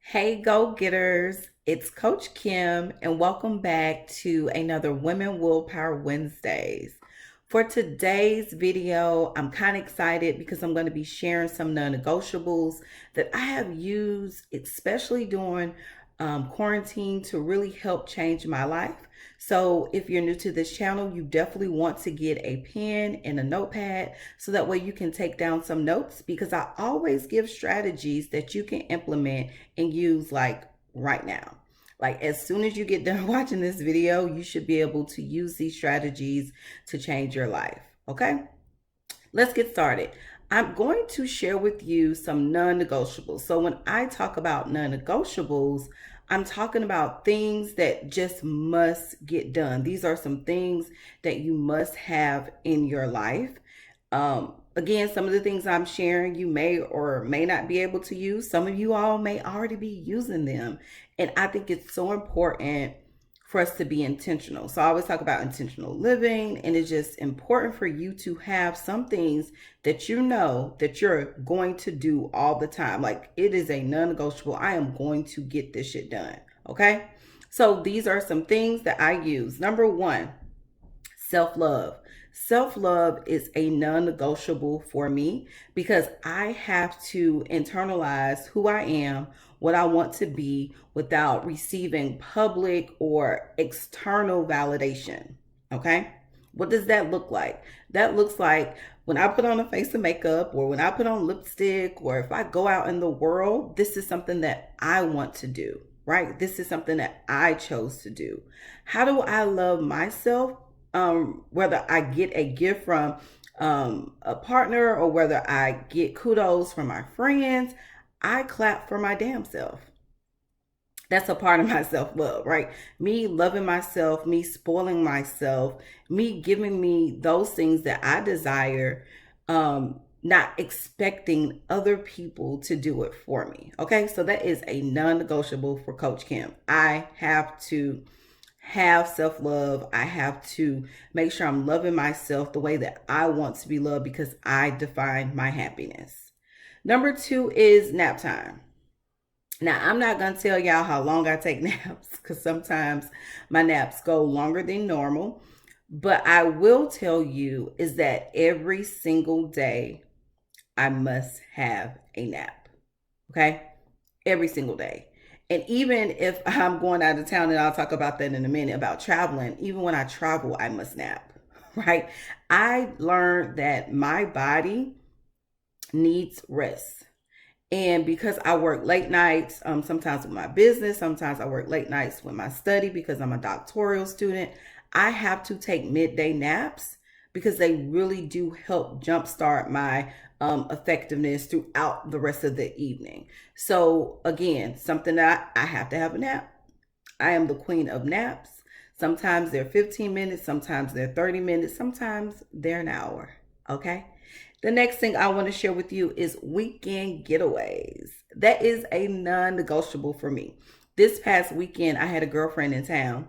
Hey, go getters. It's Coach Kim, and welcome back to another Women Willpower Wednesdays. For today's video, I'm kind of excited because I'm going to be sharing some non negotiables that I have used, especially during quarantine, to really help change my life. So, if you're new to this channel, you definitely want to get a pen and a notepad so that way you can take down some notes because I always give strategies that you can implement and use like right now. Like as soon as you get done watching this video, you should be able to use these strategies to change your life. Okay, let's get started. I'm going to share with you some non-negotiables. So when I talk about non-negotiables, I'm talking about things that just must get done. These are some things that you must have in your life. Again, some of the things I'm sharing, you may or may not be able to use. Some of you all may already be using them. And I think it's so important for us to be intentional. So I always talk about intentional living, and it's just important for you to have some things that you know that you're going to do all the time. Like it is a non-negotiable. I am going to get this shit done. Okay. So these are some things that I use. Number one, self-love. Self-love is a non-negotiable for me because I have to internalize who I am, what I want to be without receiving public or external validation. Okay? What does that look like? That looks like when I put on a face of makeup or when I put on lipstick or if I go out in the world, this is something that I want to do, right? This is something that I chose to do. How do I love myself? Whether I get a gift from a partner or whether I get kudos from my friends, I clap for my damn self. That's a part of my self-love, right? Me loving myself, me spoiling myself, me giving me those things that I desire, not expecting other people to do it for me. Okay, so that is a non-negotiable for Coach Kim. I have to have self-love. I have to make sure I'm loving myself the way that I want to be loved because I define my happiness. Number two is nap time. Now, I'm not going to tell y'all how long I take naps because sometimes my naps go longer than normal. But I will tell you is that every single day I must have a nap. Okay? Every single day. And even if I'm going out of town, and I'll talk about that in a minute about traveling, even when I travel, I must nap, right? I learned that my body needs rest. And because I work late nights, sometimes with my business, sometimes I work late nights with my study because I'm a doctoral student, I have to take midday naps because they really do help jumpstart my effectiveness throughout the rest of the evening. So again, something that I have to have a nap. I am the queen of naps. Sometimes they're 15 minutes, sometimes they're 30 minutes, sometimes they're an hour. Okay. The next thing I want to share with you is weekend getaways. That is a non-negotiable for me. This past weekend, I had a girlfriend in town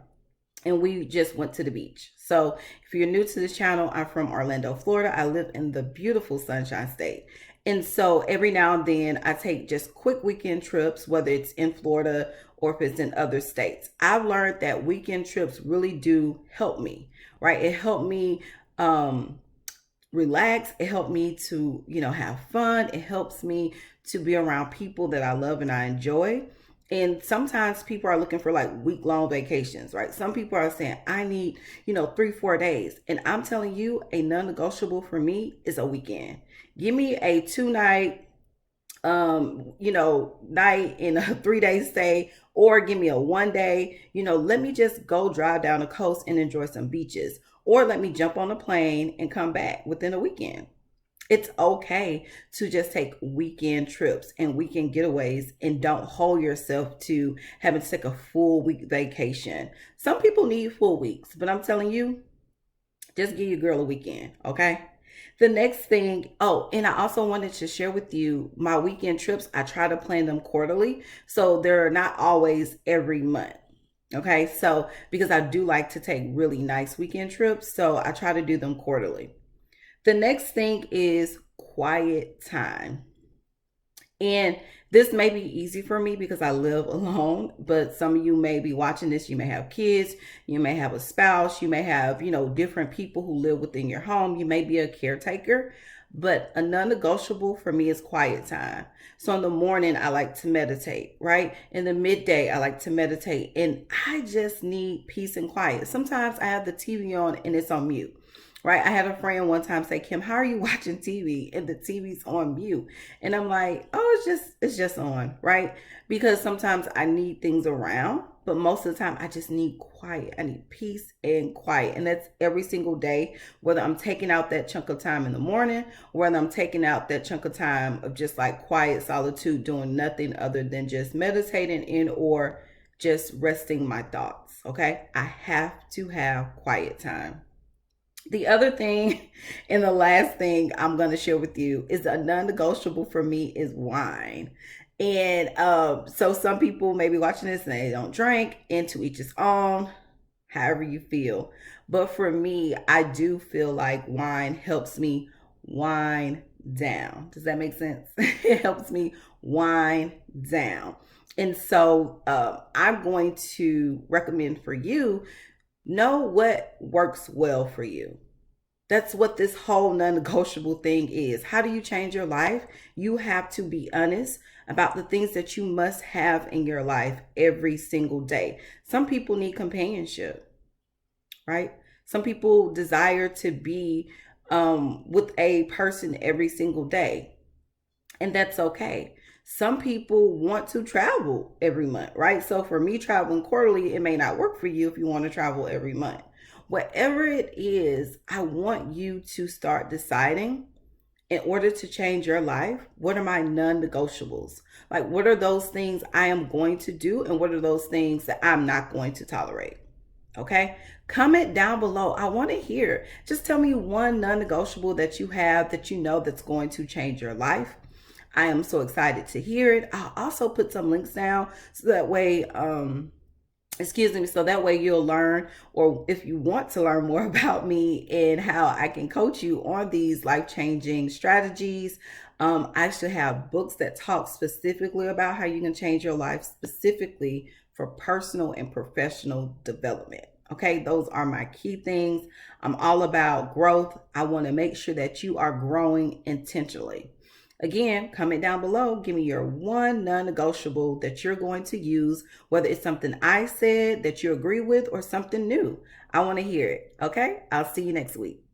and we just went to the beach. So if you're new to this channel, I'm from Orlando, Florida. I live in the beautiful Sunshine State. And so every now and then I take just quick weekend trips, whether it's in Florida or if it's in other states. I've learned that weekend trips really do help me, right? It helped me relax. It helped me to, have fun. It helps me to be around people that I love and I enjoy. And sometimes people are looking for like week-long vacations, right? Some people are saying, I need, 3-4 days. And I'm telling you, a non-negotiable for me is a weekend. Give me a 2-night, night in a 3-day stay, or give me a 1-day, let me just go drive down the coast and enjoy some beaches, or let me jump on a plane and come back within a weekend. It's okay to just take weekend trips and weekend getaways and don't hold yourself to having to take a full week vacation. Some people need full weeks, but I'm telling you, just give your girl a weekend, okay? The next thing, and I also wanted to share with you my weekend trips. I try to plan them quarterly, so they're not always every month. Okay, so because I do like to take really nice weekend trips, so I try to do them quarterly. The next thing is quiet time. And this may be easy for me because I live alone, but some of you may be watching this. You may have kids, you may have a spouse, you may have, different people who live within your home. You may be a caretaker, but a non negotiable for me is quiet time. So in the morning, I like to meditate, right? In the midday, I like to meditate, and I just need peace and quiet. Sometimes I have the TV on and it's on mute. Right. I had a friend one time say, Kim, how are you watching TV? And the TV's on mute. And I'm like, oh, it's just on, right? Because sometimes I need things around, but most of the time I just need quiet. I need peace and quiet. And that's every single day, whether I'm taking out that chunk of time in the morning, or whether I'm taking out that chunk of time of just like quiet solitude, doing nothing other than just meditating in or just resting my thoughts. Okay. I have to have quiet time. The other thing and the last thing I'm going to share with you is a non-negotiable for me is wine. And so some people may be watching this and they don't drink, and to each his own, however you feel. But for me, I do feel like wine helps me wind down. Does that make sense? It helps me wind down. And so I'm going to recommend for you, know what works well for you. That's what this whole non negotiable thing is. How do you change your life? You have to be honest about the things that you must have in your life every single day. Some people need companionship, right? Some people desire to be with a person every single day, and that's okay. Some people want to travel every month, right? So for me, traveling quarterly, it may not work for you if you want to travel every month. Whatever it is, I want you to start deciding, in order to change your life, what are my non-negotiables? Like, what are those things I am going to do, and what are those things that I'm not going to tolerate? Okay, comment down below. I want to hear. Just tell me one non-negotiable that you have that you know that's going to change your life. I am so excited to hear it. I'll also put some links down so that way, so that way you'll learn, or if you want to learn more about me and how I can coach you on these life-changing strategies. I actually have books that talk specifically about how you can change your life, specifically for personal and professional development. Okay, those are my key things. I'm all about growth. I want to make sure that you are growing intentionally. Again, comment down below. Give me your one non-negotiable that you're going to use, whether it's something I said that you agree with or something new. I want to hear it. Okay, I'll see you next week.